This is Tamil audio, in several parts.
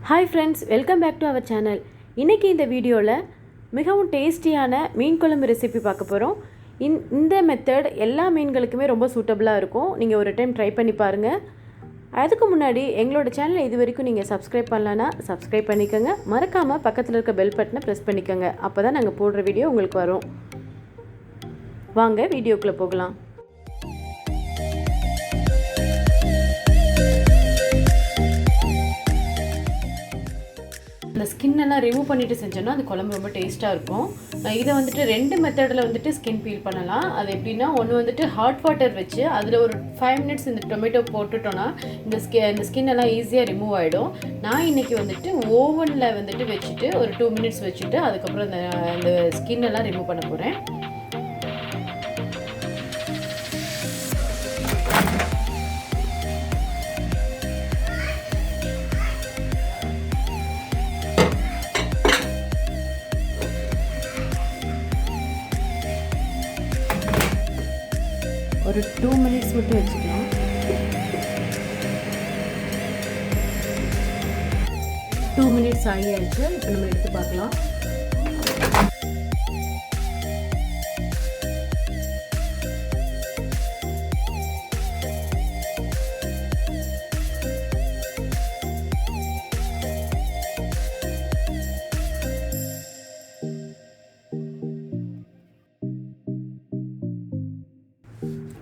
Hi friends, welcome back to our channel. இன்றைக்கி இந்த வீடியோவில் மிகவும் டேஸ்டியான மீன் குழம்பு ரெசிபி பார்க்க போகிறோம். இந்த மெத்தட் எல்லா மீன்களுக்குமே ரொம்ப சூட்டபுளாக இருக்கும். நீங்கள் ஒரு டைம் ட்ரை பண்ணி பாருங்கள். அதுக்கு முன்னாடி எங்களோட சேனலை இது வரைக்கும் நீங்கள் சப்ஸ்கிரைப் பண்ணலன்னா சப்ஸ்கிரைப் பண்ணிக்கோங்க. மறக்காமல் பக்கத்தில் இருக்க பெல் பட்டனை ப்ரெஸ் பண்ணிக்கோங்க. அப்போ தான் நாங்கள் போடுற வீடியோ உங்களுக்கு வரும். வாங்க வீடியோக்குள்ளே போகலாம். அந்த ஸ்கின்னெல்லாம் ரிமூவ் பண்ணிவிட்டு செஞ்சோன்னா அந்த குழம்பு ரொம்ப டேஸ்ட்டாக இருக்கும். இதை வந்துட்டு 2 மெத்தடில் வந்துட்டு ஸ்கின் பீல் பண்ணலாம். அது எப்படின்னா, ஒன்று வந்துட்டு ஹாட் வாட்டர் வச்சு அதில் ஒரு 5 மினிட்ஸ் இந்த டொமேட்டோ போட்டுட்டோன்னா இந்த ஸ்கின்னெல்லாம் ஈஸியாக ரிமூவ் ஆகிடும். நான் இன்றைக்கி வந்துட்டு ஓவனில் வந்துட்டு வச்சுட்டு ஒரு 2 மினிட்ஸ் வச்சுட்டு அதுக்கப்புறம் அந்த ஸ்கின்னெல்லாம் ரிமூவ் பண்ண போகிறேன். ஒரு 2 மினிட்ஸ் மட்டும் வச்சுக்கலாம். டூ மினிட்ஸ் ஆகியாச்சு. இப்போ நம்ம எடுத்து பார்க்கலாம்.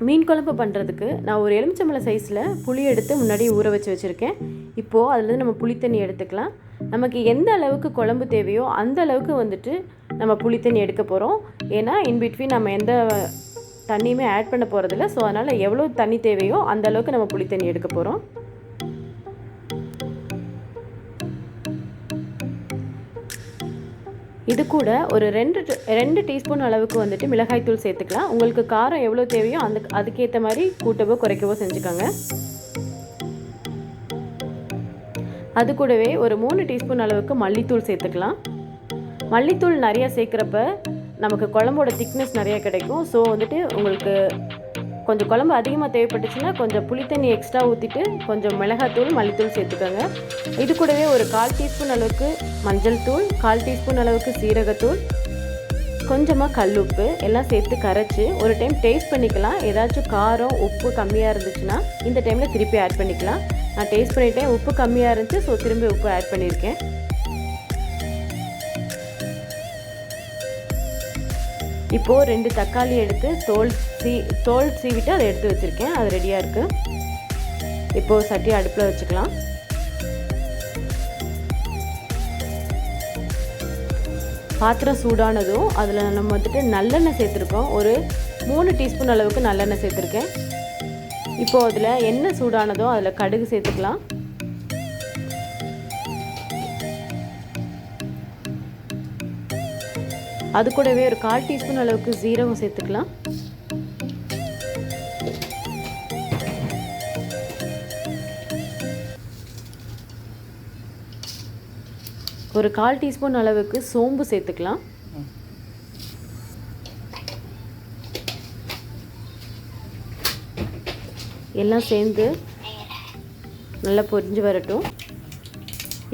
மீன் குழம்பு பண்ணுறதுக்கு நான் ஒரு எலுமிச்சம்பழம் சைஸில் புளி எடுத்து முன்னாடி ஊற வச்சுருக்கேன். இப்போது அதில் நம்ம புளித்தண்ணி எடுத்துக்கலாம். நமக்கு எந்த அளவுக்கு குழம்பு தேவையோ அந்த அளவுக்கு வந்துட்டு நம்ம புளித்தண்ணி எடுக்க போகிறோம். ஏன்னா இன்பிட்வீன் நம்ம எந்த தண்ணியுமே ஆட் பண்ண போகிறதில்ல. ஸோ அதனால் எவ்வளோ தண்ணி தேவையோ அந்த அளவுக்கு நம்ம புளித்தண்ணி எடுக்க போகிறோம். இது கூட ஒரு ரெண்டு டீஸ்பூன் அளவுக்கு வந்துட்டு மிளகாய்த்தூள் சேர்த்துக்கலாம். உங்களுக்கு காரம் எவ்வளோ தேவையோ அதுக்கேற்ற மாதிரி கூட்டவோ குறைக்கவோ செஞ்சுக்கோங்க. அது கூடவே ஒரு 3 டீஸ்பூன் அளவுக்கு மல்லித்தூள் சேர்த்துக்கலாம். மல்லித்தூள் நிறையா சேர்க்குறப்ப நமக்கு குழம்போட திக்னஸ் நிறையா கிடைக்கும். ஸோ வந்துட்டு உங்களுக்கு கொஞ்சம் குழம்பு அதிகமாக தேவைப்பட்டுச்சுன்னா கொஞ்சம் புளித்தண்ணி எக்ஸ்ட்ரா ஊற்றிட்டு கொஞ்சம் மிளகாத்தூள் மல்லித்தூள் சேர்த்துக்கோங்க. இது கூடவே ஒரு 1/4 டீஸ்பூன் அளவுக்கு மஞ்சள் தூள், 1/4 டீஸ்பூன் அளவுக்கு சீரகத்தூள், கொஞ்சமாக கல்லுப்பு எல்லாம் சேர்த்து கரைச்சி ஒரு டைம் டேஸ்ட் பண்ணிக்கலாம். ஏதாச்சும் காரம் உப்பு கம்மியாக இருந்துச்சுன்னா இந்த டைமில் திருப்பி ஆட் பண்ணிக்கலாம். நான் டேஸ்ட் பண்ணிட்டேன், உப்பு கம்மியாக இருந்துச்சு. ஸோ திரும்பி உப்பு ஆட் பண்ணியிருக்கேன். இப்போது 2 தக்காளி எடுத்து தோல் சீவிட்டு அதை எடுத்து வச்சுருக்கேன். அது ரெடியாக இருக்குது. இப்போது சட்டி அடுப்பில் வச்சுக்கலாம். பாத்திரம் சூடானதும் அதில் நம்ம வந்துட்டு நல்லெண்ணெய் சேர்த்துருக்கோம். ஒரு 3 டீஸ்பூன் அளவுக்கு நல்லெண்ணெய் சேர்த்துருக்கேன். இப்போது அதில் எண்ணெய் சூடானதும் அதில் கடுகு சேர்த்துக்கலாம். அது கூடவே ஒரு 1/4 டீஸ்பூன் அளவுக்கு சீரகம் சேர்த்துக்கலாம். ஒரு 1/4 டீஸ்பூன் அளவுக்கு சோம்பு சேர்த்துக்கலாம். எல்லாம் சேர்ந்து நல்லா பொரிஞ்சு வரட்டும்.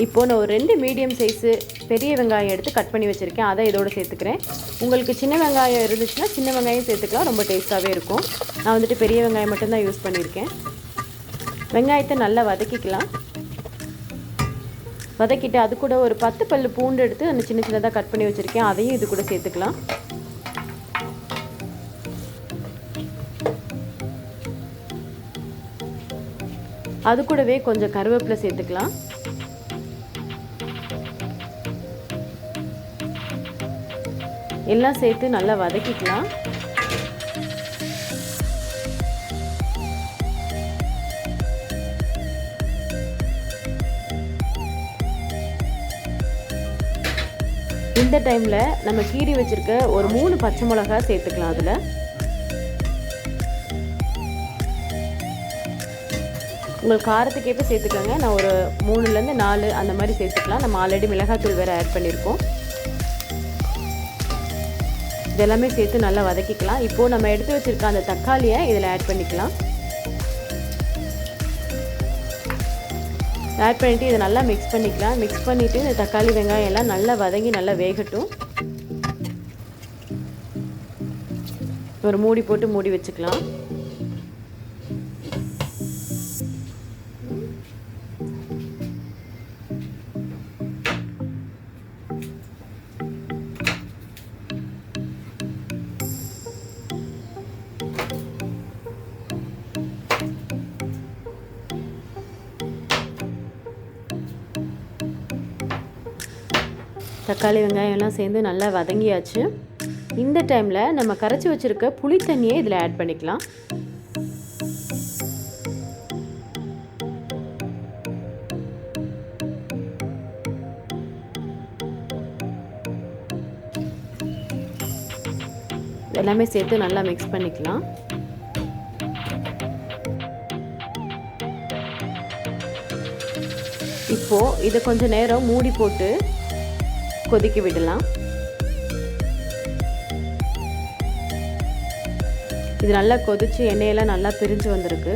இப்போது நான் ஒரு 2 மீடியம் சைஸு பெரிய வெங்காயம் எடுத்து கட் பண்ணி வச்சுருக்கேன். அதை இதோடு சேர்த்துக்கிறேன். உங்களுக்கு சின்ன வெங்காயம் இருந்துச்சுன்னா சின்ன வெங்காயம் சேர்த்துக்கலாம். ரொம்ப டேஸ்ட்டாகவே இருக்கும். நான் வந்துட்டு பெரிய வெங்காயம் மட்டும்தான் யூஸ் பண்ணியிருக்கேன். வெங்காயத்தை நல்லா வதக்கிக்கலாம். வதக்கிட்டு அது கூட ஒரு 10 பல் பூண்டு எடுத்து அந்த சின்ன சின்னதாக கட் பண்ணி வச்சுருக்கேன். அதையும் இது கூட சேர்த்துக்கலாம். அது கூடவே கொஞ்சம் கருவேப்பிலை சேர்த்துக்கலாம். எல்லாம் சேர்த்து நல்லா வதக்கிக்கலாம். இந்த டைமில் நம்ம கீறி வச்சுருக்க ஒரு 3 பச்சை மிளகாய் சேர்த்துக்கலாம். அதில் உங்கள் காரத்துக்கேற்ப சேர்த்துக்கோங்க. நான் ஒரு 3லேருந்து 4 அந்த மாதிரி சேர்த்துக்கலாம். நம்ம ஆல்ரெடி மிளகாத்தூள் வேறு ஆட் பண்ணியிருக்கோம். இதெல்லாமே சேர்த்து நல்லா வதக்கிக்கலாம். இப்போது நம்ம எடுத்து வச்சுருக்க அந்த தக்காளியை இதில் ஆட் பண்ணிக்கலாம். ஆட் பண்ணிவிட்டு இதை நல்லா மிக்ஸ் பண்ணிக்கலாம். மிக்ஸ் பண்ணிவிட்டு இந்த தக்காளி வெங்காயம் எல்லாம் நல்லா வதங்கி நல்லா வேகட்டும். ஒரு மூடி போட்டு மூடி வச்சுக்கலாம். தக்காளி வெங்காயம் எல்லாம் சேர்ந்து நல்லா வதங்கியாச்சு. இந்த டைமில் நம்ம கரைச்சி வச்சுருக்க புளி தண்ணியை இதில் ஆட் பண்ணிக்கலாம். எல்லாமே சேர்த்து நல்லா மிக்ஸ் பண்ணிக்கலாம். இப்போது இதை கொஞ்சம் நேரம் மூடி போட்டு கொதிக்க விடலாம். இது நல்லா கொதிச்சு எண்ணெயெல்லாம் நல்லா பிரிஞ்சு வந்திருக்கு.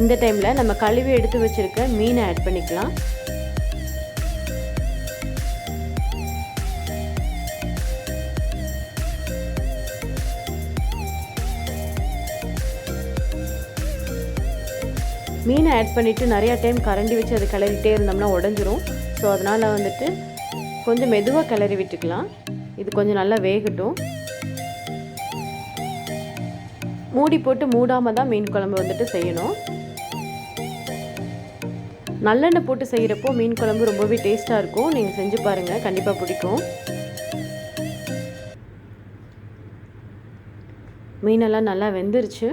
இந்த டைமில் நம்ம கழுவி எடுத்து வச்சிருக்க மீனை ஆட் பண்ணிக்கலாம். மீனை ஆட் பண்ணிவிட்டு நிறையா டைம் கரண்டி வச்சு அதை கிளறிட்டே இருந்தோம்னா உடஞ்சிரும். ஸோ அதனால் வந்துட்டு கொஞ்சம் மெதுவாக கிளறி விட்டுக்கலாம். இது கொஞ்சம் நல்லா வேகட்டும். மூடி போட்டு மூடாமல் தான் மீன் குழம்பு வந்துட்டு செய்யணும். நல்லெண்ணெய் போட்டு செய்கிறப்போ மீன் குழம்பு ரொம்பவே டேஸ்ட்டாக இருக்கும். நீங்கள் செஞ்சு பாருங்கள், கண்டிப்பாக பிடிக்கும். மீனெல்லாம் நல்லா வெந்துருச்சு.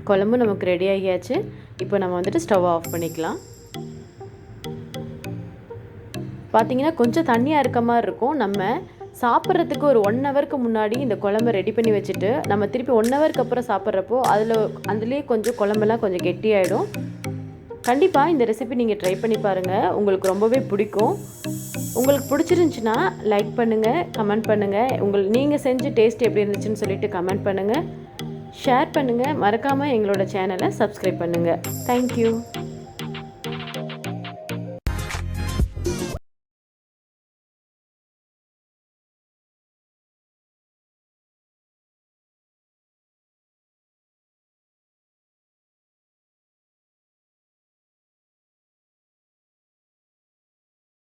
குழம்பு நமக்கு ரெடி ஆகியாச்சு. இப்போ நம்ம வந்துட்டு ஸ்டவ் ஆஃப் பண்ணிக்கலாம். பார்த்தீங்கன்னா கொஞ்சம் தண்ணியாக இருக்க மாதிரி இருக்கும். நம்ம சாப்பிட்றதுக்கு ஒரு 1 ஹவருக்கு முன்னாடி இந்த குழம்பு ரெடி பண்ணி வச்சுட்டு நம்ம திருப்பி 1 ஹவருக்கு அப்புறம் சாப்பிட்றப்போ அதுலேயே கொஞ்சம் குழம்பெல்லாம் கொஞ்சம் கெட்டியாயிடும். கண்டிப்பாக இந்த ரெசிபி நீங்கள் ட்ரை பண்ணி பாருங்கள், உங்களுக்கு ரொம்பவே பிடிக்கும். உங்களுக்கு பிடிச்சிருந்துச்சின்னா லைக் பண்ணுங்கள், கமெண்ட் பண்ணுங்கள். நீங்கள் செஞ்ச டேஸ்ட் எப்படி இருந்துச்சுன்னு சொல்லிட்டு கமெண்ட் பண்ணுங்கள், ஷேர் பண்ணுங்கள். மறக்காமல் எங்களோட சேனலை சப்ஸ்கிரைப் பண்ணுங்கள். தேங்க்யூ.